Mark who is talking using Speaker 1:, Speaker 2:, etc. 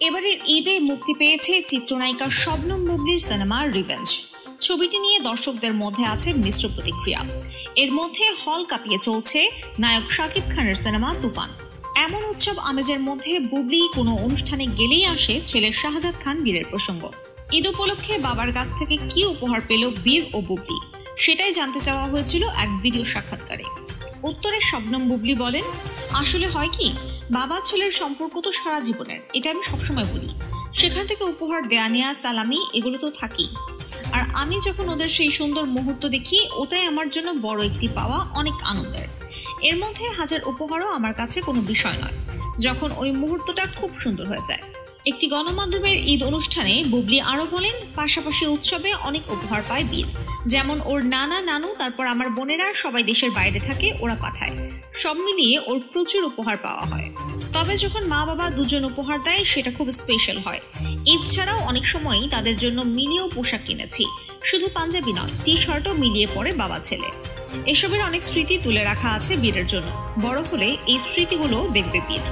Speaker 1: এবারের ঈদে মুক্তি পেয়েছে চিত্রনায়িকা শবনম বুবলির সিনেমা রিভেঞ্জ। ছবিটি নিয়ে দর্শকদের মধ্যে আছে মিশ্র প্রতিক্রিয়া। এর মধ্যে হল কাঁপিয়ে চলছে নায়ক শাকিব খানের সিনেমা তুফান। এমন উৎসব আমেজের মধ্যে বুবলি কোনো অনুষ্ঠানে গেলেই আসে ছেলে শাহজাদ খান বীরের প্রসঙ্গ। ঈদ উপলক্ষে বাবার কাছ থেকে কি উপহার পেল বীর ও বুবলি, সেটাই জানতে চাওয়া হয়েছিল এক ভিডিও সাক্ষাৎকারে। উত্তরে শবনম বুবলি বলেন, আসলে হয় কি, বাবা ছেলের সম্পর্ক তো সারা জীবনের, এটা আমি সবসময় বলি। সেখান থেকে উপহার দেয়া নেয়া, সালামি, এগুলো তো থাকেই। আর আমি যখন ওদের সেই সুন্দর মুহূর্ত দেখি, ওটাই আমার জন্য বড় একটি পাওয়া, অনেক আনন্দের। এর মধ্যে হাজার উপহারও আমার কাছে কোনো বিষয় নয়, যখন ওই মুহূর্তটা খুব সুন্দর হয়ে যায়। একটি গণমাধ্যমের ঈদ অনুষ্ঠানে বুবলি আরো বলেন, পাশাপাশি উৎসবে অনেক উপহার পায় বীর, যেমন ওর নানা নানু, তারপর আমার বোনেরা সবাই দেশের বাইরে থাকে, ওরা পাঠায়। সব মিলিয়ে ওর প্রচুর উপহার পাওয়া হয়। তবে যখন মা বাবা দুজন উপহার দেয়, সেটা খুব স্পেশাল হয়। ঈদ ছাড়াও অনেক সময়ই তাদের জন্য মিলিয়েও পোশাক কিনেছি, শুধু পাঞ্জাবি নয়, টি শার্টও মিলিয়ে পরে বাবা ছেলে। এসবের অনেক স্মৃতি তুলে রাখা আছে বীরের জন্য। বড় হলে এই স্মৃতিগুলো দেখবে বীর।